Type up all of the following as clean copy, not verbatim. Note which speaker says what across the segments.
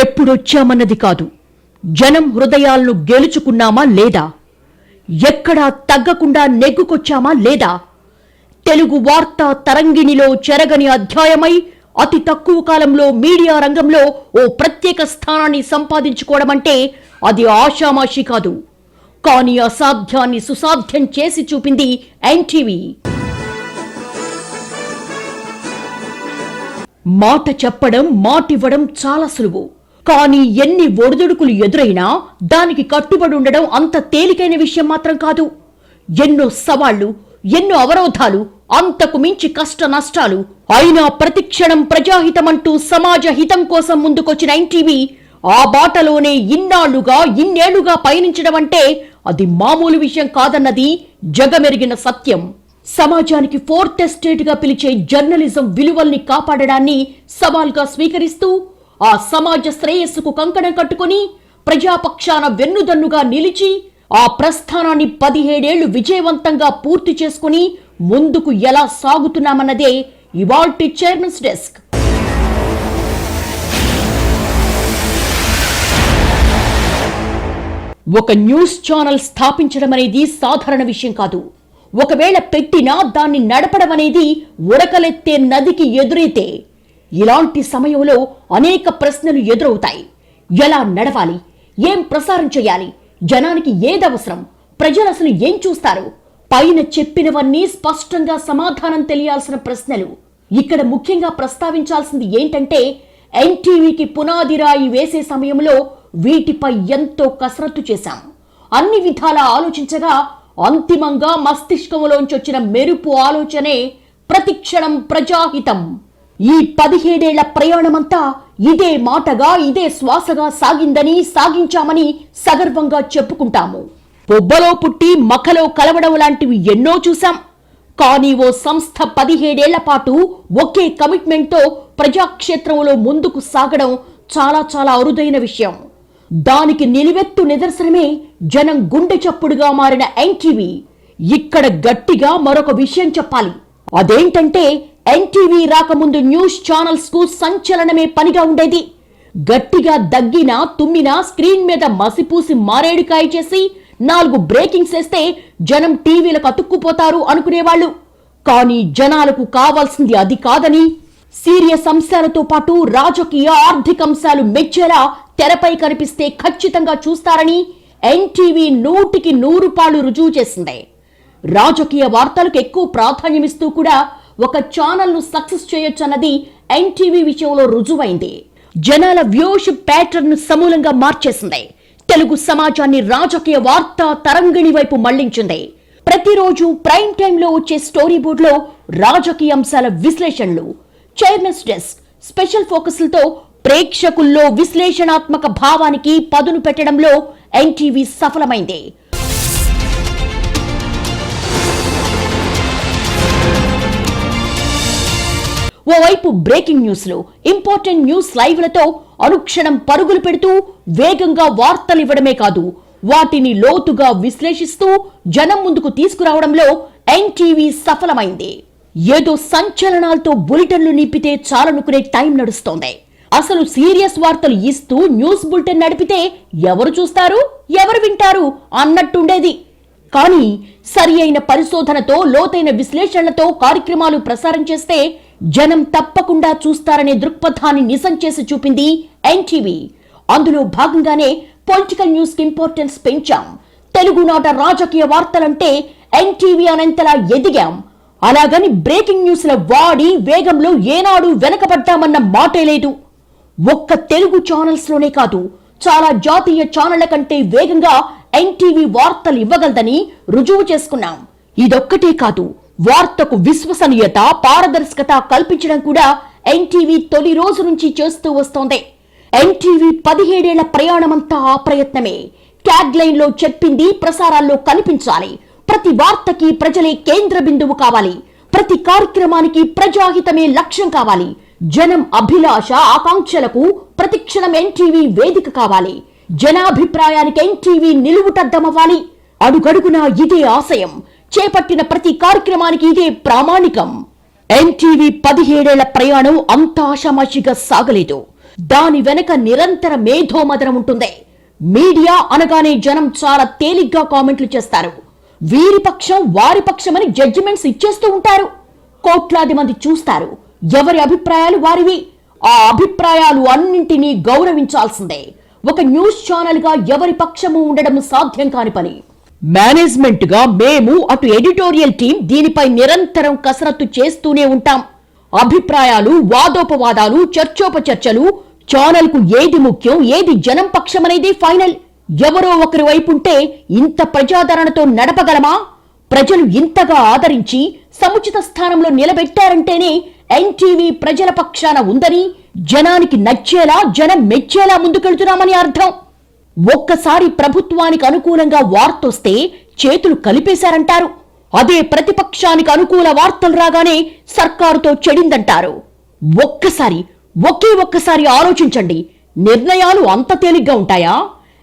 Speaker 1: ఎప్పుడొచ్చామన్నది కాదు, జనం హృదయాలను గెలుచుకున్నామా లేదా, ఎక్కడా తగ్గకుండా నెగ్గుకొచ్చామా లేదా, తెలుగు వార్తా తరంగిణిలో చెరగని అధ్యాయమై అతి తక్కువ కాలంలో మీడియా రంగంలో ఓ ప్రత్యేక స్థానాన్ని సంపాదించుకోవడమంటే అది ఆషామాషి కాదు. కానీ అసాధ్యాన్ని సుసాధ్యం చేసి చూపింది ఎన్టీవీ. మాట చెప్పడం, మాటివ్వడం చాలా సులువు. కానీ ఎన్ని ఒడిదుడుకులు ఎదురైనా దానికి కట్టుబడి ఉండడం అంత తేలికైన విషయం మాత్రం కాదు. ఎన్నో సవాళ్లు, ఎన్నో అవరోధాలు, అంతకు మించి కష్ట నష్టాలు అయినా ప్రతిక్షణం ప్రజాహితమంటూ సమాజ హితం కోసం ముందుకొచ్చిన ఎన్టీవీ ఆ బాటలోనే ఇన్నేళ్లుగా పయనించడం అంటే అది మామూలు విషయం కాదన్నది జగమెరిగిన సత్యం. సమాజానికి ఫోర్త్ ఎస్టేట్ గా పిలిచే జర్నలిజం విలువల్ని కాపాడడాన్ని సవాల్గా స్వీకరిస్తూ ఆ సమాజ శ్రేయస్సుకు కంకణం కట్టుకుని ప్రజాపక్షాన వెన్నుదన్నుగా నిలిచి ఆ ప్రస్థానాన్ని 17 ఏళ్లు విజయవంతంగా పూర్తి చేసుకుని ముందుకు ఎలా సాగుతున్నామన్నదే ఇవాల్టి చైర్మన్స్ డెస్క్. ఒక న్యూస్ ఛానల్ స్థాపించడం అనేది సాధారణ విషయం కాదు. ఒకవేళ పెట్టినా దాన్ని నడపడం అనేది ఉరకలెత్తే నదికి ఎదురైతే. ఇలాంటి సమయంలో అనేక ప్రశ్నలు ఎదురవుతాయి. ఎలా నడవాలి, ఏం ప్రసారం చేయాలి, జనానికి ఏదవసరం, ప్రజలు అసలు ఏం చూస్తారు, పైన చెప్పినవన్నీ స్పష్టంగా సమాధానం తెలియాల్సిన ప్రశ్నలు. ఇక్కడ ముఖ్యంగా ప్రస్తావించాల్సింది ఏంటంటే ఎన్టీవీకి పునాది రాయి వేసే సమయంలో వీటిపై ఎంతో కసరత్తు చేశాం. అన్ని విధాలా ఆలోచించగా అంతిమంగా మస్తిష్కంలోంచి వచ్చిన మెరుపు ఆలోచనే ప్రతిక్షణం ప్రజాహితం. ఈ 17 ఏళ్ల ప్రయాణమంతా ఇదే మాటగా, ఇదే శ్వాసగా సాగిందని, సాగించామని సగర్వంగా చెప్పుకుంటాము. పొబ్బలో పుట్టి మఖలో కలవడం లాంటివి ఎన్నో చూశాం. కానీ ఓ సంస్థ 17 ఏళ్ల పాటు ఒకే కమిట్మెంట్తో ప్రజాక్షేత్రంలో ముందుకు సాగడం చాలా చాలా అరుదైన విషయం. దానికి నిలువెత్తు నిదర్శనమే జనం గుండె చప్పుడుగా మారిన ఎన్టీవీ. ఇక్కడ గట్టిగా మరొక విషయం చెప్పాలి. అదేంటంటే ఎన్టీవీ రాకముందు న్యూస్ ఛానల్స్ కు సంచలనమే పనిగా ఉండేది. గట్టిగా దగ్గినా, తుమ్మినా స్క్రీన్ మీద మసిపూసి మారేడుకాయ చేసి 4 బ్రేకింగ్స్ వేస్తే జనం టీవీలకు అతుక్కుపోతారు అనుకునేవాళ్లు. కానీ జనాలకు కావాల్సింది అది కాదని, సీరియస్ అంశాలతో పాటు రాజకీయ, ఆర్థిక అంశాలు మెచ్చేలా తెరపై కనిపిస్తే ఖచ్చితంగా చూస్తారని ఎన్టీవీ 100కి 100 పాళ్లు రుజువు చేసింది. రాజకీయ వార్తలకు ఎక్కువ ప్రాధాన్యమిస్తూ కూడా ఒక ఛానల్ ను సక్సెస్ చేయొచ్చన్నది ఎన్టీవీ విషయంలో రుజువైంది. జనాల వ్యూషిప్ ప్యాటర్న్ ను సమూలంగా మార్చేసింది. తెలుగు సమాజాన్ని రాజకీయ వార్తా తరంగిణి వైపు మళ్లించింది. ప్రతిరోజు ప్రైమ్ టైంలో వచ్చే స్టోరీ బోర్డులో రాజకీయ అంశాల విశ్లేషణలు, చైర్మన్స్ డెస్క్, స్పెషల్ ఫోకస్లతో ప్రేక్షకుల్లో విశ్లేషణాత్మక భావానికి పదును పెట్టడంలో ఎన్టీవీ సఫలమైంది. ఓవైపు బ్రేకింగ్ న్యూస్లు, ఇంపార్టెంట్ న్యూస్ లైవ్లతో అనుక్షణం పరుగులు పెడుతూ వేగంగా వార్తలివ్వడమే కాదు, వాటిని లోతుగా విశ్లేషిస్తూ జనం ముందుకు తీసుకురావడంలో ఎన్టీవీ సఫలమైంది. ఏదో సంచలనాలతో బులెటిన్లు నింపితే చాలనుకునే టైం నడుస్తోంది. అసలు సీరియస్ వార్తలు ఇస్తూ న్యూస్ బులెటిన్ నడిపితే ఎవరు చూస్తారు, ఎవరు వింటారు అన్నట్టుండేది. కానీ సరి అయిన పరిశోధనతో, లోతైన విశ్లేషణలతో కార్యక్రమాలు ప్రసారం చేస్తే జనం తప్పకుండా చూస్తారనే దృక్పథాన్ని నిజం చేసి చూపింది ఎన్టీవీ. అందులో భాగంగానే పొలిటికల్ న్యూస్ కి ఇంపార్టెన్స్ పెంచాం. తెలుగునాట రాజకీయ వార్తలంటే ఎన్టీవీ అనేంతలా ఎదిగాం. అలాగని బ్రేకింగ్ న్యూస్ల వాడి వేగంలో ఏనాడు వెనకబడ్డామన్న మాటే లేదు. ఒక్క తెలుగు ఛానల్స్ లోనే కాదు, చాలా జాతీయ ఛానళ్ల కంటే వేగంగా ఎన్టీవీ వార్తలు ఇవ్వగలదని రుజువు చేసుకున్నాం. ఇదొక్కటే కాదు, వార్తకు విశ్వసనీయత, పారదర్శకత కల్పించడం కూడా ఎన్టీవీ తొలి రోజు నుంచి చేస్తూ వస్తోంది. ఎన్టీవీ 17 ఏళ్ల ప్రయాణమంతా ఆ ప్రయత్నమే. ట్యాగ్ లైన్ లో చెప్పింది ప్రసారాల్లో కనిపించాలి. ప్రతి వార్తకి ప్రజలే కేంద్ర బిందువు కావాలి. ప్రతి కార్యక్రమానికి ప్రజాహితమే లక్ష్యం కావాలి. జనం అభిలాష, ఆకాంక్షలకు ప్రతిక్షణం ఎన్టీవీ వేదిక కావాలి. జనాభిప్రాయానికి ఎన్టీవీ నిలువుటద్దమవ్వాలి. అడుగడుగునా ఇదే ఆశయం. చేపట్టిన ప్రతి కార్యక్రమానికి ఇదే ప్రామాణికం. ఎన్టీవీ 17 ఏళ్ల ప్రయాణం అంత ఆషామాషిగా సాగలేదు. దాని వెనక నిరంతర మేధోమదనం ఉంటుంది. మీడియా అనగానే జనం చాలా తేలిగ్గా కామెంట్లు చేస్తారు. వీరి పక్షం వారి పక్షమని జడ్జిమెంట్స్ ఇచ్చేస్తూ ఉంటారు. కోట్లాది మంది చూస్తారు. ఎవరి అభిప్రాయాలు వారివి. ఆ అభిప్రాయాలు అన్నింటినీ గౌరవించాల్సిందే. ఒక న్యూస్ ఛానల్ గా ఎవరి పక్షము ఉండడం సాధ్యం కాని పని. మేనేజ్మెంట్ గా మేము అటు ఎడిటోరియల్ టీం దీనిపై నిరంతరం కసరత్తు చేస్తూనే ఉంటాం. అభిప్రాయాలు, వాదోపవాదాలు, చర్చోపచర్చలు, ఛానల్ కు ఏది ముఖ్యం, ఏది జనం పక్షమనేది ఫైనల్. ఎవరో ఒకరి వైపుంటే ఇంత ప్రజాదరణతో నడపగలమా? ప్రజలు ఇంతగా ఆదరించి సముచిత స్థానంలో నిలబెట్టారంటేనే ఎన్టీవీ ప్రజల పక్షాన ఉందని, జనానికి నచ్చేలా, జనం మెచ్చేలా ముందుకెళ్తున్నామని అర్థం. ఒక్కసారి ప్రభుత్వానికి అనుకూలంగా వార్తొస్తే చేతులు కలిపేశారంటారు. అదే ప్రతిపక్షానికి అనుకూల వార్తలు రాగానే సర్కారుతో చెడిందంటారు. ఒకే ఒక్కసారి ఆలోచించండి. నిర్ణయాలు అంత తేలిగ్గా ఉంటాయా?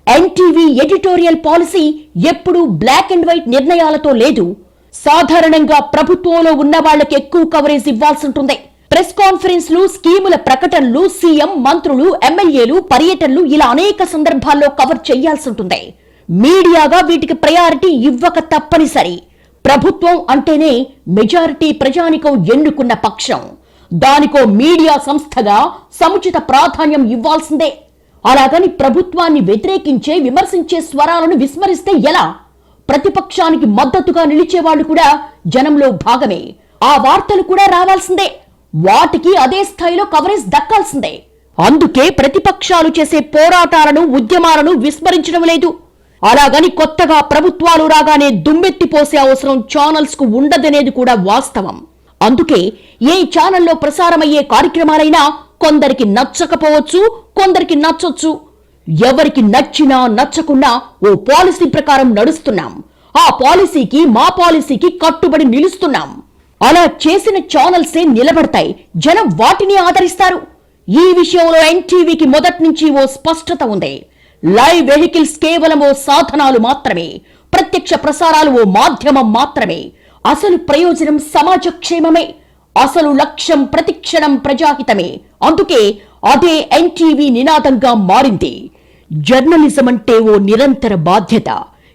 Speaker 1: ఎన్టీవీ ఎడిటోరియల్ పాలసీ ఎప్పుడూ బ్లాక్ అండ్ వైట్ నిర్ణయాలతో లేదు. సాధారణంగా ప్రభుత్వంలో ఉన్న వాళ్ళకి ఎక్కువ కవరేజ్ ఇవ్వాల్సి ఉంటుంది. ప్రెస్ కాన్ఫరెన్స్లు, స్కీముల ప్రకటనలు, సీఎం, మంత్రులు, ఎమ్మెల్యేలు పర్యటనలు ఇలా అనేక సందర్భాల్లో కవర్ చేయాల్సి ఉంటుంది. మీడియాగా వీటికి ప్రయారిటీ ఇవ్వక తప్పనిసరి. ప్రభుత్వం అంటేనే మెజారిటీ ప్రజానికం ఎన్నుకున్న పక్షం. దానికో మీడియా సంస్థగా సముచిత ప్రాధాన్యం ఇవ్వాల్సిందే. అలాగని ప్రభుత్వాన్ని వ్యతిరేకించే, విమర్శించే స్వరాలను విస్మరిస్తే ఎలా? ప్రతిపక్షానికి మద్దతుగా నిలిచేవాళ్లు కూడా జనంలో భాగమే. ఆ వార్తలు కూడా రావాల్సిందే. వాటికి అదే స్థాయిలో కవరేజ్ దక్కాల్సిందే. అందుకే ప్రతిపక్షాలు చేసే పోరాటాలను, ఉద్యమాలను విస్మరించడం లేదు. అలాగని కొత్తగా ప్రభుత్వాలు రాగానే దుమ్మెత్తిపోసే అవసరం ఛానల్స్ కు ఉండదనేది కూడా వాస్తవం. అందుకే ఏ ఛానల్లో ప్రసారమయ్యే కార్యక్రమాలైనా కొందరికి నచ్చకపోవచ్చు, కొందరికి నచ్చొచ్చు. ఎవరికి నచ్చినా నచ్చకున్నా ఓ పాలసీ ప్రకారం నడుస్తున్నాం. ఆ పాలసీకి, మా పాలసీకి కట్టుబడి నిలుస్తున్నాం. అలా చేసిన ఛానల్సే నిలబడతాయి. జనం వాటిని ఆదరిస్తారు. ఈ విషయంలో ఎన్టీవీకి మొదటి నుంచి ఓ స్పష్టత ఉంది. లైవ్ వెహికల్స్ కేవలం ఓ సాధనాలు మాత్రమే. ప్రత్యక్ష ప్రసారాలు ఓ మాధ్యమం మాత్రమే. అసలు ప్రయోజనం సమాజ క్షేమమే. అసలు లక్ష్యం ప్రతిక్షణం ప్రజాహితమే. అందుకే అదే ఎన్టీవీ నినాదంగా మారింది. జర్నలిజం అంటే ఓ నిరంతర బాధ్యత.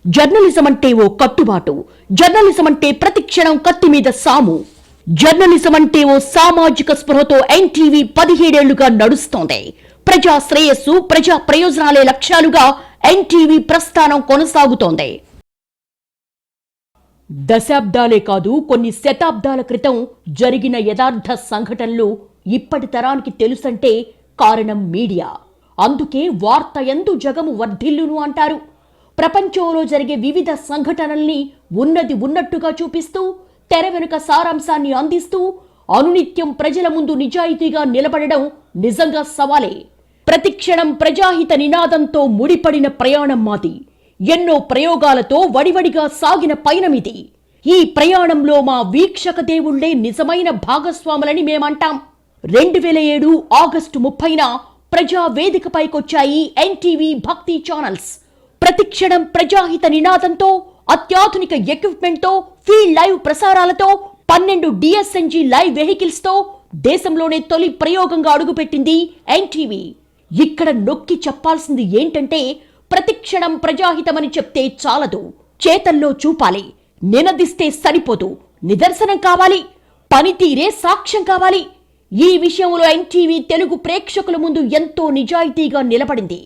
Speaker 1: జర్నలిజం అంటే ఓ కట్టుబాటు. జర్నలిజం అంటే ప్రతిక్షణం కత్తి మీద సాము. జర్నలిజం అంటే ఓ సామాజిక స్పృహతో ఎన్టీవీ 17 ఏళ్లుగా నడుస్తోంది. ప్రజా శ్రేయస్సు, ప్రజా ప్రయోజనాలే లక్ష్యాలుగా ఎన్టీవీ ప్రస్థానం కొనసాగుతోంది. దశాబ్దాలే కాదు, కొన్ని శతాబ్దాల క్రితం జరిగిన యథార్థ సంఘటనలు ఇప్పటి తరానికి తెలుసంటే కారణం మీడియా. అందుకే వార్త యందు జగము వర్ధిల్లును అంటారు. ప్రపంచంలో జరిగే వివిధ సంఘటనల్ని ఉన్నది ఉన్నట్టుగా చూపిస్తూ, తెర వెనుక సారాంశాన్ని అందిస్తూ, అనునిత్యం ప్రజల ముందు నిజాయితీగా నిలబడడం నిజంగా సవాలే. ప్రతిక్షణం ప్రజాహిత నినాదంతో ముడిపడిన ప్రయాణం మాది. ఎన్నో ప్రయోగాలతో వడివడిగా సాగిన పయనమిది. ఈ ప్రయాణంలో మా వీక్షక దేవుళ్లే నిజమైన భాగస్వాములని మేమంటాం. 2007 ఆగస్టు 30న ప్రజా వేదికపైకొచ్చాయి ఎన్టీవీ భక్తి ఛానల్స్. ప్రతిక్షణం ప్రజాహిత నినాదంతో, అత్యాధునిక ఎక్విప్మెంట్ తో, ఫీల్డ్ లైవ్ ప్రసారాలతో, 12 డిఎస్ఎన్జీ లైవ్ వెహికల్స్ తో దేశంలోనే తొలి ప్రయోగంగా అడుగుపెట్టింది ఎన్టీవీ. ఇక్కడ నొక్కి చెప్పాల్సింది ఏంటంటే, ప్రతిక్షణం ప్రజాహితమని చెప్తే చాలదు, చేతల్లో చూపాలి. నినదిస్తే సరిపోదు, నిదర్శనం కావాలి, పనితీరే సాక్ష్యం కావాలి. ఈ విషయంలో ఎన్టీవీ తెలుగు ప్రేక్షకుల ముందు ఎంతో నిజాయితీగా నిలబడింది.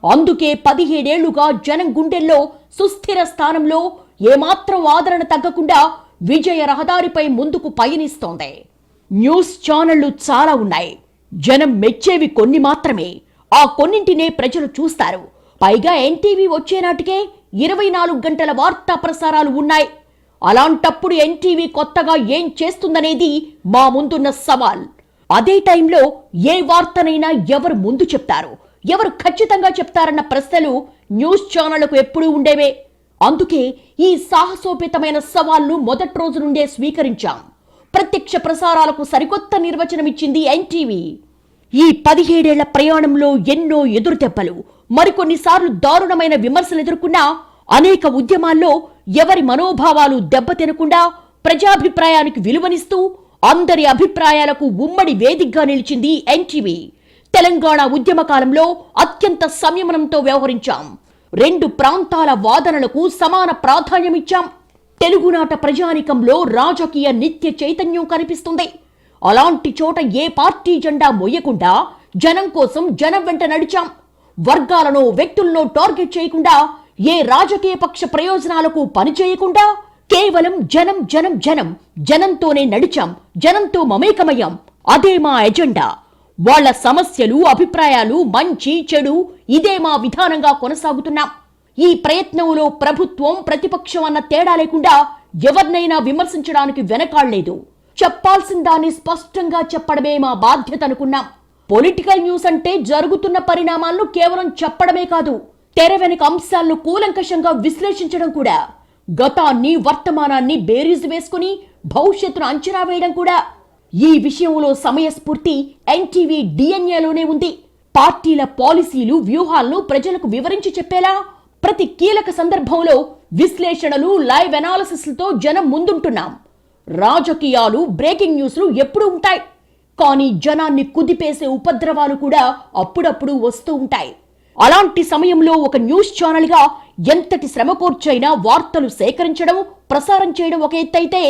Speaker 1: అందుకే 17 ఏళ్లుగా జనం గుండెల్లో సుస్థిర స్థానంలో, ఏమాత్రం ఆదరణ తగ్గకుండా విజయ రహదారిపై ముందుకు పయనిస్తోంది. న్యూస్ ఛానళ్లు చాలా ఉన్నాయి. జనం మెచ్చేవి కొన్ని మాత్రమే. ఆ కొన్నింటినే ప్రజలు చూస్తారు. పైగా ఎన్టీవీ వచ్చేనాటికే 24 గంటల వార్తా ప్రసారాలు ఉన్నాయి. అలాంటప్పుడు ఎన్టీవీ కొత్తగా ఏం చేస్తుందనేది మా ముందున్న సవాల్. అదే టైంలో ఏ వార్తనైనా ఎవరు ముందు చెప్తారు, ఎవరు ఖచ్చితంగా చెప్తారన్న ప్రశ్నలు న్యూస్ ఛానళ్లకు ఎప్పుడూ ఉండేవే. అందుకే ఈ సాహసోపేతమైన సవాల్ను మొదటి రోజు నుండే స్వీకరించాం. ప్రత్యక్ష ప్రసారాలకు సరికొత్త నిర్వచనమిచ్చింది ఎన్టీవీ. ఈ 17 ఏళ్ల ప్రయాణంలో ఎన్నో ఎదురుదెబ్బలు, మరికొన్నిసార్లు దారుణమైన విమర్శలు ఎదుర్కొన్నా, అనేక ఉద్యమాల్లో ఎవరి మనోభావాలు దెబ్బతినకుండా ప్రజాభిప్రాయానికి విలువనిస్తూ అందరి అభిప్రాయాలకు ఉమ్మడి వేదికగా నిలిచింది ఎన్టీవీ. తెలంగాణ ఉద్యమ కాలంలో అత్యంత సంయమనంతో వ్యవహరించాం. 2 ప్రాంతాల వాదనలకు సమాన ప్రాధాన్యమిచ్చాం. తెలుగునాట ప్రజానికంలో రాజకీయ నిత్య చైతన్యం కనిపిస్తుంది. అలాంటి చోట ఏ పార్టీ జెండా మోయకుండా జనం కోసం జనం వెంట నడిచాం. వర్గాలను వ్యక్తులను టార్గెట్ చేయకుండా, ఏ రాజకీయ పక్ష ప్రయోజనాలకు పనిచేయకుండా కేవలం జనం జనం జనం జనంతోనే నడిచాం. జనంతో మమేకమయ్యాం. అదే మా ఎజెండా. వాళ్ల సమస్యలు, అభిప్రాయాలు, మంచి చెడు ఇదే మా విధానంగా కొనసాగుతున్నాం. ఈ ప్రయత్నంలో ప్రభుత్వం ప్రతిపక్షం అన్న తేడా లేకుండా ఎవరినైనా విమర్శించడానికి వెనకాడలేదు. చెప్పాల్సిన దాన్ని స్పష్టంగా చెప్పడమే మా బాధ్యత అనుకున్నాం. పొలిటికల్ న్యూస్ అంటే జరుగుతున్న పరిణామాలను కేవలం చెప్పడమే కాదు, తెర వెనుక అంశాలను కూలంకషంగా విశ్లేషించడం కూడా. గతాన్ని, వర్తమానాన్ని బేరీజు వేసుకుని భవిష్యత్తును అంచనా వేయడం కూడా. ఈ విషయంలో సమయస్ఫూర్తి ఎన్టీవీ డిఎన్ఏలోనే ఉంది. పార్టీల పాలసీలు, వ్యూహాలను ప్రజలకు వివరించి చెప్పేలా ప్రతి కీలక సందర్భంలో విశ్లేషణలు, లైవ్ అనాలిసిస్లతో జనం ముందుంటున్నాం. రాజకీయాలు, బ్రేకింగ్ న్యూస్లు ఎప్పుడూ ఉంటాయి. కానీ జనాన్ని కుదిపేసే ఉపద్రవాలు కూడా అప్పుడప్పుడు వస్తూ ఉంటాయి. అలాంటి సమయంలో ఒక న్యూస్ ఛానల్గా ఎంతటి శ్రమ కోర్చైనా వార్తలు సేకరించడం, ప్రసారం చేయడం ఒక ఎత్తైతే,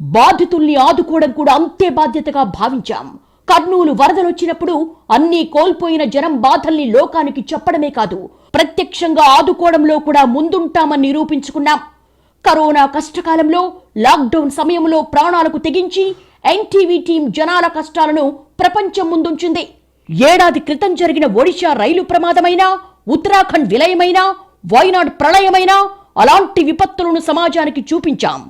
Speaker 1: బాధితుల్ని ఆదుకోవడం కూడా అంతే బాధ్యతగా భావించాం. కర్నూలు వరదలొచ్చినప్పుడు అన్నీ కోల్పోయిన జనం బాధల్ని లోకానికి చెప్పడమే కాదు, ప్రత్యక్షంగా ఆదుకోవడంలో కూడా ముందుంటామని నిరూపించుకున్నాం. కరోనా కష్టకాలంలో, లాక్డౌన్ సమయంలో ప్రాణాలకు తెగించి ఎన్టీవీ టీం జనాల కష్టాలను ప్రపంచం ముందుంచింది. ఏడాది క్రితం జరిగిన ఒడిశా రైలు ప్రమాదమైనా, ఉత్తరాఖండ్ విలయమైనా, వైనాడ్ ప్రళయమైనా అలాంటి విపత్తులను సమాజానికి చూపించాం.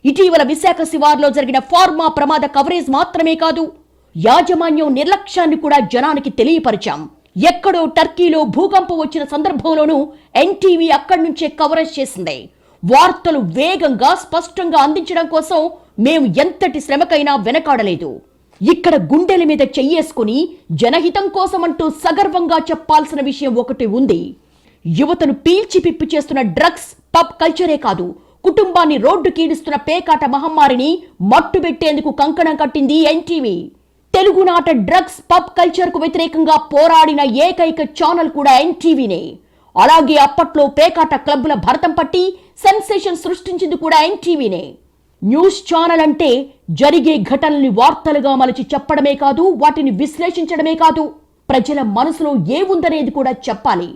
Speaker 1: ఇటీవల విశాఖ శివార్లో జరిగిన ఫార్మా ప్రమాద కవరేజ్ మాత్రమే కాదు, యాజమాన్యం నిర్లక్ష్యాన్ని కూడా జనానికి తెలియపరిచాం. ఎక్కడో టర్కీలో భూకంపం వచ్చిన సందర్భంలోనూ ఎన్టీవీ అక్కడి నుంచే కవరేజ్ చేసింది. వార్తలు వేగంగా, స్పష్టంగా అందించడం కోసం మేము ఎంతటి శ్రమకైనా వెనకాడలేదు. ఇక్కడ గుండెల మీద చెయ్యేసుకుని జనహితం కోసమంటూ సగర్వంగా చెప్పాల్సిన విషయం ఒకటి ఉంది. యువతను పీల్చి పిప్పి చేస్తున్న డ్రగ్స్, పబ్ కల్చరే కాదు, కుటుంబాన్ని రోడ్డుకీడుస్తున్న పేకాట మహమ్మారిని మట్టుబెట్టేందుకు కంకణం కట్టింది ఎన్టీవీ. తెలుగునాట డ్రగ్స్, పబ్ కల్చర్ కు వ్యతిరేకంగా పోరాడిన ఏకైక ఛానల్ కూడా ఎన్టీవీనే. అలాగే అప్పట్లో పేకాట క్లబ్ల భరతం పట్టి సెన్సేషన్ సృష్టించింది కూడా ఎన్టీవీనే. న్యూస్ ఛానల్ అంటే జరిగే ఘటనల్ని వార్తలుగా మలచి చెప్పడమే కాదు, వాటిని విశ్లేషించడమే కాదు, ప్రజల మనసులో ఏముందనేది కూడా చెప్పాలి.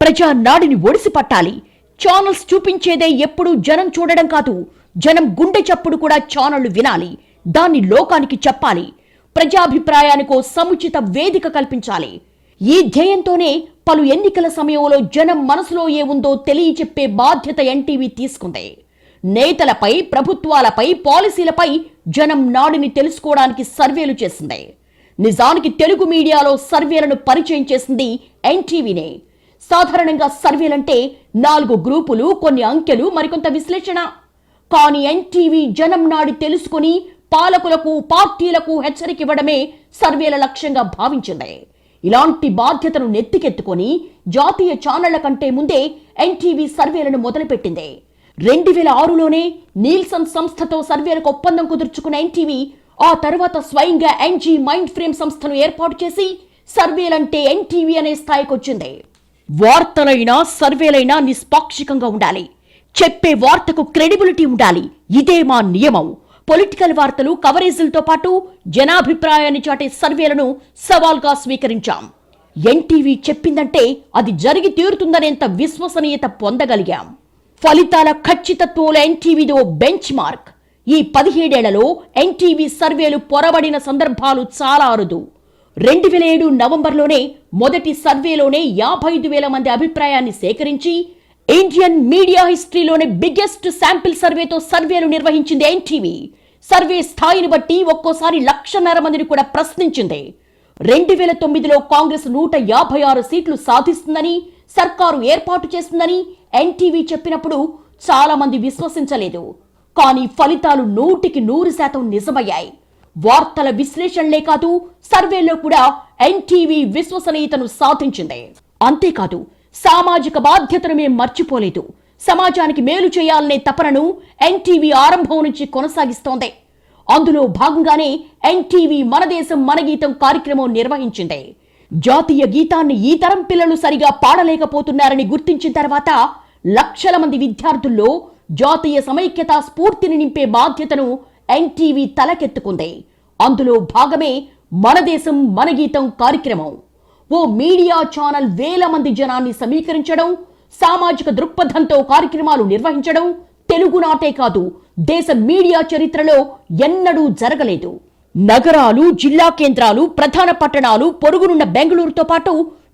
Speaker 1: ప్రజా నాడిని ఒడిసి పట్టాలి. ఛానల్స్ చూపించేదే ఎప్పుడూ జనం చూడడం కాదు, జనం గుండె చప్పుడు కూడా ఛానళ్లు వినాలి, దాన్ని లోకానికి చెప్పాలి. ప్రజాభిప్రాయానికో సముచిత వేదిక కల్పించాలి. ఈ ధ్యేయంతోనే పలు ఎన్నికల సమయంలో జనం మనసులో ఏముందో తెలియచెప్పే బాధ్యత ఎన్టీవీ తీసుకుంది. నేతలపై, ప్రభుత్వాలపై, పాలసీలపై జనం నాడిని తెలుసుకోవడానికి సర్వేలు చేసింది. నిజానికి తెలుగు మీడియాలో సర్వేలను పరిచయం చేసింది ఎన్టీవీనే. సాధారణంగా సర్వేలంటే 4 గ్రూపులు, కొన్ని అంకెలు, మరికొంత విశ్లేషణ. కానీ ఎన్టీవీ జనం నాడి తెలుసుకుని పాలకులకు, పార్టీలకు హెచ్చరిక ఇవ్వడమే సర్వేల లక్ష్యంగా భావించింది. ఇలాంటి బాధ్యతను నెత్తికెత్తుకొని జాతీయ ఛానళ్ల కంటే ముందే ఎన్టీవీ సర్వేలను మొదలుపెట్టింది. 2006లోనే నీల్సన్ సంస్థతో సర్వేలకు ఒప్పందం కుదుర్చుకున్న ఎన్టీవీ ఆ తర్వాత స్వయంగా ఎన్జీ మైండ్ ఫ్రేమ్ సంస్థను ఏర్పాటు చేసి సర్వేలంటే ఎన్టీవీ అనే స్థాయికొచ్చింది. వార్తలైనా, సర్వేలైనా నిష్పాక్షికంగా ఉండాలి. చెప్పే వార్తకు క్రెడిబిలిటీ ఉండాలి. ఇదే మా నియమం. పొలిటికల్ వార్తలు, కవరేజీలతో పాటు జనాభిప్రాయాన్ని చాటే సర్వేలను సవాల్గా స్వీకరించాం. ఎన్టీవీ చెప్పిందంటే అది జరిగి తీరుతుందనేంత విశ్వసనీయత పొందగలిగాం. ఫలితాల ఖచ్చితత్వంలో ఎన్టీవీది ఓ బెంచ్ మార్క్. ఈ 17 ఏళ్లలో ఎన్టీవీ సర్వేలు పొరబడిన సందర్భాలు చాలా అరుదు. 2007 నవంబర్లోనే మొదటి సర్వేలోనే 55,000 మంది అభిప్రాయాన్ని సేకరించి ఇండియన్ మీడియా హిస్టరీలోనే బిగ్గెస్ట్ శాంపిల్ సర్వేతో సర్వేలు నిర్వహించింది ఎన్టీవీ. సర్వే స్థాయిని బట్టి ఒక్కోసారి 1,50,000 మందిని కూడా ప్రశ్నించింది. 2009లో కాంగ్రెస్ 156 సీట్లు సాధిస్తుందని, సర్కారు ఏర్పాటు చేస్తుందని ఎన్టీవీ చెప్పినప్పుడు చాలా మంది విశ్వసించలేదు. కానీ ఫలితాలు 100% నిజమయ్యాయి. వార్తల విశ్లేషణలే కాదు, సర్వేల్లో కూడా ఎన్టీవీ విశ్వసనీయతను సాధించింది. అంతేకాదు, సామాజిక బాధ్యతను మేం మర్చిపోలేదు. సమాజానికి మేలు చేయాలనే తపనను ఎన్టీవీ ఆరంభం నుంచి కొనసాగిస్తోంది. అందులో భాగంగానే ఎన్టీవీ మన దేశం మన గీతం కార్యక్రమం నిర్వహించింది. జాతీయ గీతాన్ని ఈ తరం పిల్లలు సరిగా పాడలేకపోతున్నారని గుర్తించిన తర్వాత లక్షల మంది విద్యార్థుల్లో జాతీయ సమైక్యతా స్ఫూర్తిని నింపే బాధ్యతను ఎన్టీవీ తలకెత్తుకుంది. అందులో భాగమే మన దేశం మన గీతం కార్యక్రమం. ఓ మీడియా ఛానల్ వేల మంది జనాన్ని సమీకరించడం, సామాజిక దృక్పథంతో కార్యక్రమాలు నిర్వహించడం తెలుగునాటే కాదు, దేశ మీడియా చరిత్రలో ఎన్నడూ జరగలేదు. నగరాలు, జిల్లా కేంద్రాలు, ప్రధాన పట్టణాలు, పొరుగునున్న బెంగళూరుతో పాటు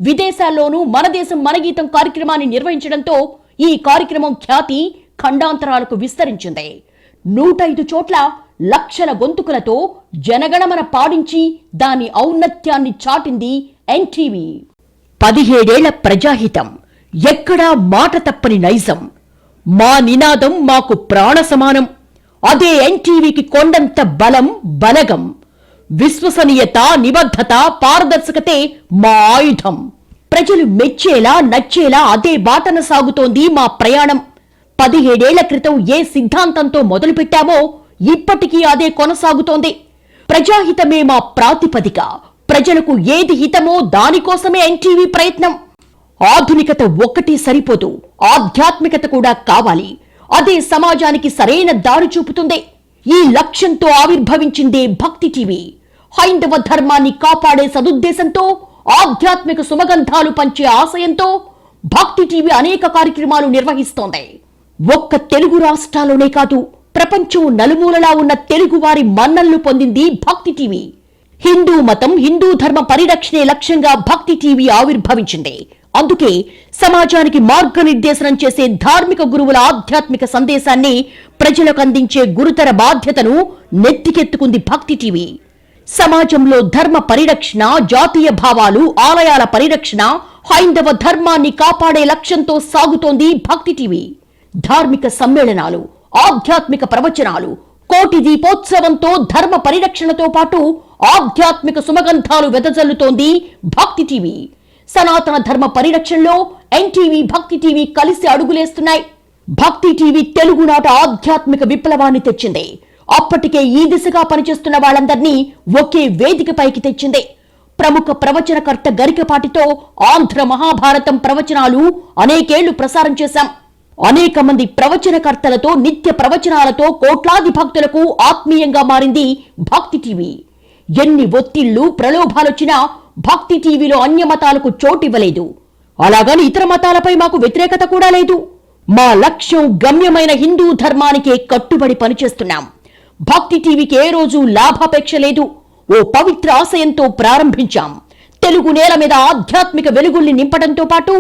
Speaker 1: విదేశాల్లోనూ మన దేశం మన గీతం కార్యక్రమాన్ని నిర్వహించడంతో ఈ కార్యక్రమం ఖ్యాతి ఖండాంతరాలకు విస్తరించింది. 105 చోట్ల లక్షల గొంతుకులతో జనగణమన పాడించి దాని ఔన్నత్యాన్ని చాటింది ఎన్టీవీ. 17 ఏళ్ల ప్రజాహితం, ఎక్కడా మాట తప్పని నైజం, మా నినాదం మాకు ప్రాణ సమానం. అదే ఎన్టీవీకి కొండంత బలం, బలగం. విశ్వసనీయత, నిబద్ధత, పారదర్శకతే మా ఆయుధం. ప్రజలు మెచ్చేలా, నచ్చేలా అదే బాటన సాగుతోంది మా ప్రయాణం. 17 ఏళ్ల క్రితం ఏ సిద్ధాంతంతో మొదలుపెట్టామో ఇప్పటికీ అదే కొనసాగుతోంది. ప్రజాహితమే మా ప్రాతిపదిక. ప్రజలకు ఏది హితమో దానికోసమే ఎన్టీవీ ప్రయత్నం. ఆధునికత ఒక్కటి సరిపోదు, ఆధ్యాత్మికత కూడా కావాలి. అదే సమాజానికి సరైన దారి చూపుతుంది. ఈ లక్ష్యంతో ఆవిర్భవించిందే భక్తి టీవీ. హైందవ ధర్మాన్ని కాపాడే సదుద్దేశంతో, ఆధ్యాత్మిక సుమగంధాలు పంచే ఆశయంతో భక్తి టీవీ అనేక కార్యక్రమాలు నిర్వహిస్తోంది. ఒక్క తెలుగు రాష్ట్రాల్లోనే కాదు, ప్రపంచం నలుమూలలా ఉన్న తెలుగు వారి మన్ననలు పొందింది భక్తి టీవీ. హిందూ మతం, హిందూ ధర్మ పరిరక్షణే లక్ష్యంగా భక్తి టీవీ ఆవిర్భవించింది. అందుకే సమాజానికి మార్గనిర్దేశనం చేసే ధార్మిక గురువుల ఆధ్యాత్మిక సందేశాన్ని ప్రజలకు అందించే గురుతర బాధ్యతను నెత్తికెత్తుకుంది భక్తి టీవీ. సమాజంలో ధర్మ పరిరక్షణ, జాతీయ భావాలు, ఆలయాల పరిరక్షణ, హైందవ ధర్మాన్ని కాపాడే లక్ష్యంతో సాగుతోంది భక్తి టీవీ. ధార్మిక సమ్మేళనాలు, ఆధ్యాత్మిక ప్రవచనాలు, కోటి దీపోత్సవంతో ధర్మ పరిరక్షణతో పాటు ఆధ్యాత్మిక సుమగంధాలు వెదజల్లుతోంది భక్తి టీవీ. సనాతన ధర్మ పరిరక్షణలో ఎన్టీవీ, భక్తి టీవీ కలిసి అడుగులేస్తున్నాయి. భక్తి టీవీ తెలుగునాట ఆధ్యాత్మిక విప్లవాన్ని తెచ్చింది. అప్పటికే ఈ దిశగా పనిచేస్తున్న వాళ్ళందరినీ ఒకే వేదికపైకి తెచ్చింది. ప్రముఖ ప్రవచనకర్త గరికపాటితో ఆంధ్ర మహాభారతం ప్రవచనాలు అనేకేళ్లు ప్రసారం చేశాం. అనేక మంది ప్రవచనకర్తలతో, నిత్య ప్రవచనాలతో కోట్లాది భక్తులకు ఆత్మీయంగా మారింది భక్తి టీవీ. ఎన్ని ఒత్తిళ్లు, ప్రలోభాలొచ్చినా భక్తి టీవీలో అన్య మతాలకు చోటివ్వలేదు. అలాగని ఇతర మతాలపై మాకు వ్యతిరేకత కూడా లేదు. మా లక్ష్యం, గమ్యమైన హిందూ ధర్మానికే కట్టుబడి పనిచేస్తున్నాం. భక్తి టీవీకి ఏ రోజు లాభాపేక్ష లేదు. ఓ పవిత్ర ఆశయంతో ప్రారంభించాం. తెలుగు నేల మీద ఆధ్యాత్మిక వెలుగుల్ని నింపడంతో పాటు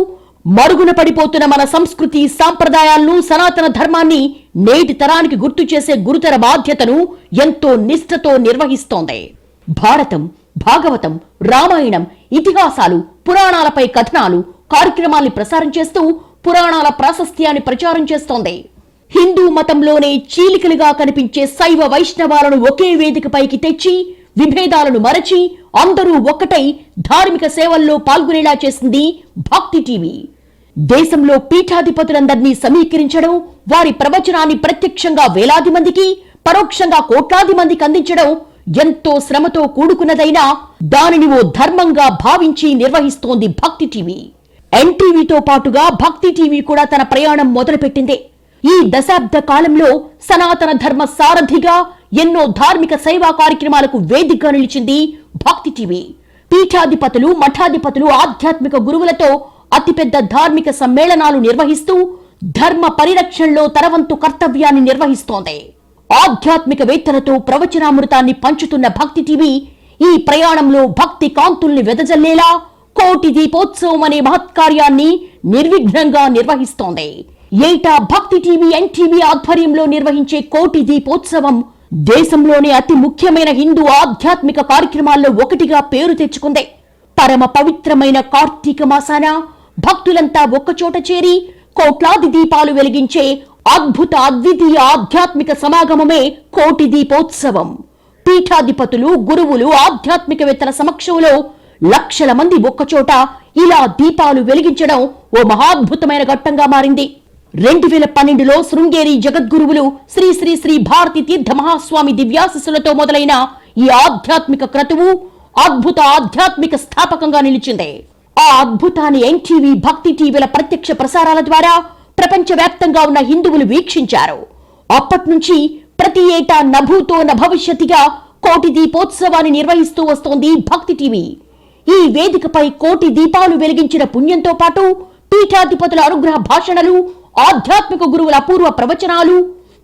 Speaker 1: మరుగున పడిపోతున్న మన సంస్కృతి, సాంప్రదాయాలను, సనాతన ధర్మాన్ని నేటి తరానికి గుర్తు చేసే గురుతర బాధ్యతను ఎంతో నిష్ఠతో నిర్వహిస్తోంది. భారతం, భాగవతం, రామాయణం, ఇతిహాసాలు, పురాణాలపై కథనాలు, కార్యక్రమాల్ని ప్రసారం చేస్తూ పురాణాల ప్రాశస్త్యాన్ని ప్రచారం చేస్తోంది. హిందూ మతంలోనే చీలికలుగా కనిపించే శైవ వైష్ణవాలను ఒకే వేదికపైకి తెచ్చి విభేదాలను మరచి అందరూ ఒక్కటై ధార్మిక సేవల్లో పాల్గొనేలా చేసింది భక్తి టీవీ. దేశంలో పీఠాధిపతులందరినీ సమీకరించడం, వారి ప్రవచనాన్ని ప్రత్యక్షంగా వేలాది మందికి, పరోక్షంగా కోట్లాది మందికి అందించడం ఎంతో శ్రమతో కూడుకున్నదైనా దానిని ఓ ధర్మంగా భావించి నిర్వహిస్తోంది భక్తి టీవీ. ఎన్టీవీతో పాటుగా భక్తి టీవీ కూడా తన ప్రయాణం మొదలుపెట్టింది. ఈ దశాబ్ద కాలంలో సనాతన ధర్మ సారథిగా ఎన్నో ధార్మిక సేవా కార్యక్రమాలకు వేదికగా నిలిచింది భక్తి టీవీ. పీఠాధిపతులు, మఠాధిపతులు, ఆధ్యాత్మిక గురువులతో అతిపెద్ద ధార్మిక సమ్మేళనాలు నిర్వహిస్తూ ధర్మ పరిరక్షణలో తనవంతు కర్తవ్యాన్ని నిర్వహిస్తోంది. ఆధ్యాత్మికవేత్తలతో ప్రవచనామృతాన్ని పంచుతున్న భక్తి టీవీ ఈ ప్రయాణంలో భక్తి కాంతుల్ని వెదజల్లేలా కోటి దీపోత్సవం అనే మహత్కార్యాన్ని నిర్విఘ్నంగా నిర్వహిస్తోంది. ఏటా భక్తి టీవీ, ఎన్టీవీ ఆధ్వర్యంలో నిర్వహించే కోటి దీపోత్సవం దేశంలోనే అతి ముఖ్యమైన హిందూ ఆధ్యాత్మిక కార్యక్రమాల్లో ఒకటిగా పేరు తెచ్చుకుంది. పరమ పవిత్రమైన కార్తీక మాసాన భక్తులంతా ఒక్కచోట చేరి కోట్లాది దీపాలు వెలిగించే అద్భుత, అద్వితీయ ఆధ్యాత్మిక సమాగమమే కోటి దీపోత్సవం. పీఠాధిపతులు, గురువులు, ఆధ్యాత్మికవేత్తల సమక్షంలో లక్షల మంది ఒక్కచోట ఇలా దీపాలు వెలిగించడం ఓ మహాద్భుతమైన ఘట్టంగా మారింది. 2012లో శృంగేరి జగద్గురువులు శ్రీ శ్రీ శ్రీ భారతి తీర్థ మహాస్వామి దివ్యాశిస్సులతో మొదలైన ఈ ఆధ్యాత్మిక క్రతువు అద్భుత ఆధ్యాత్మిక స్థాపకంగా నిలిచింది. ఆ అద్భుతాన్ని ఎన్టీవీ, భక్తి టీవీల ప్రత్యక్ష ప్రసారాల ద్వారా ప్రపంచవ్యాప్తంగా ఉన్న హిందువులు వీక్షించారు. అప్పట్నుంచి ప్రతి ఏటా నభూతో నభవిష్యత్తుగా కోటి దీపోత్సవాన్ని నిర్వహిస్తూ వస్తోంది భక్తి టీవీ. ఈ వేదికపై కోటి దీపాలు వెలిగించిన పుణ్యంతో పాటు పీఠాధిపతుల అనుగ్రహ భాషణలు, ఆధ్యాత్మిక గురువుల అపూర్వ ప్రవచనాలు,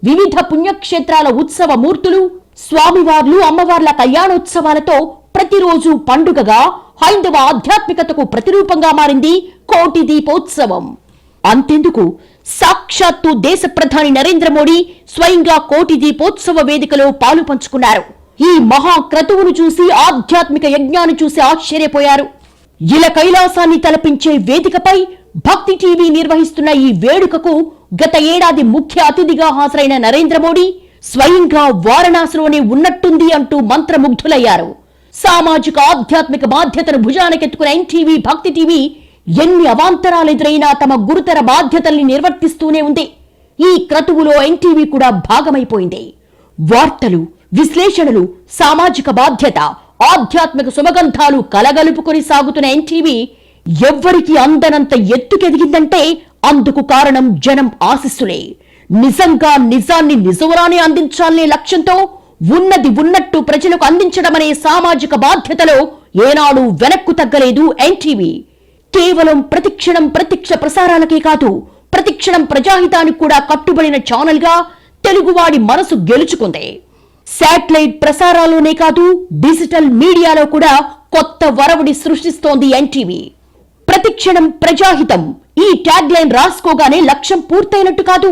Speaker 1: వివిధ పుణ్యక్షేత్రాల ఉత్సవ మూర్తులు, స్వామివార్లు, అమ్మవార్ల కళ్యాణోత్సవాలతో ప్రతిరోజు పండుగగా హైందవ ఆధ్యాత్మికతకు ప్రతిరూపంగా మారింది కోటి దీపోత్సవం. అంతెందుకు, సాక్షాత్తు దేశ ప్రధాని నరేంద్ర మోడీ స్వయంగా కోటి దీపోత్సవ వేదికలో పాలు పంచుకున్నారు. ఈ మహాక్రతువును చూసి, ఆధ్యాత్మిక యజ్ఞాన్ని చూసి ఆశ్చర్యపోయారు. ఇల కైలాసాన్ని తలపించే వేదికపై భక్తి టీవీ నిర్వహిస్తున్న ఈ వేడుకకు గత ఏడాది ముఖ్య అతిథిగా హాజరైన నరేంద్ర మోడీ స్వయంగా వారణాసిలోనే ఉన్నట్టుంది అంటూ మంత్రముగ్ధులయ్యారు. సామాజిక ఆధ్యాత్మిక బాధ్యతను భుజానకెత్తుకున్న ఎన్టీవీ, భక్తి టీవీ ఎన్ని అవాంతరాలు ఎదురైనా తమ గురుతర బాధ్యతల్ని నిర్వర్తిస్తూనే ఉంది. ఈ క్రతువులో ఎన్టీవీ కూడా భాగమైపోయింది. వార్తలు, విశ్లేషణలు, సామాజిక బాధ్యత, ఆధ్యాత్మిక సుమగంధాలు కలగలుపుకొని సాగుతున్న ఎన్టీవీ ఎవ్వరికి అందనంత ఎత్తుకెదిగిందంటే అందుకు కారణం జనం ఆశీస్సులే. నిజంగా నిజాన్ని నిజంగానే అందించాలనే లక్ష్యంతో ఉన్నది ఉన్నట్టు ప్రజలకు అందించడం అనే సామాజిక బాధ్యతలో ఏనాడు వెనక్కు తగ్గలేదు ఎన్టీవీ. కేవలం ప్రతిక్షణం ప్రత్యక్ష ప్రసారాలకే కాదు, ప్రతిక్షణం ప్రజాహితానికి కూడా కట్టుబడిన ఛానల్ గా తెలుగువాడి మనసు గెలుచుకుంది. శాటిలైట్ ప్రసారాల్లోనే కాదు, డిజిటల్ మీడియాలో కూడా కొత్త వరవడి సృష్టిస్తోంది ఎన్టీవీ. ప్రతిక్షణం ప్రజాహితం ఈ ట్యాగ్ లైన్ రాసుకోగానే లక్ష్యం పూర్తయినట్టు కాదు.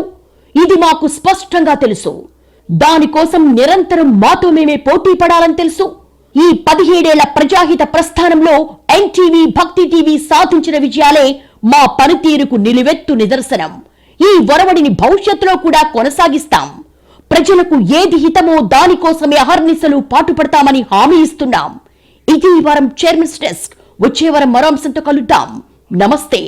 Speaker 1: ఇది మాకు స్పష్టంగా తెలుసు. దానికోసం నిరంతరం మాతో మేమే పోటీ పడాలని తెలుసు. ఈ 17 ఏళ్ల ప్రజాహిత ప్రస్థానంలో ఎన్టీవీ, భక్తి టీవీ సాధించిన విజయాలే మా పనితీరుకు నిలువెత్తు నిదర్శనం. ఈ వరవడిని భవిష్యత్తులో కూడా కొనసాగిస్తాం. ప్రజలకు ఏది హితమో దానికోసమే అహర్నిశలు పాటుపడతామని హామీ ఇస్తున్నాం. ఇది ఈ వారం చైర్మన్స్ డెస్క్. వచ్చే వారం మరో అంశంతో కలుద్దాం. నమస్తే.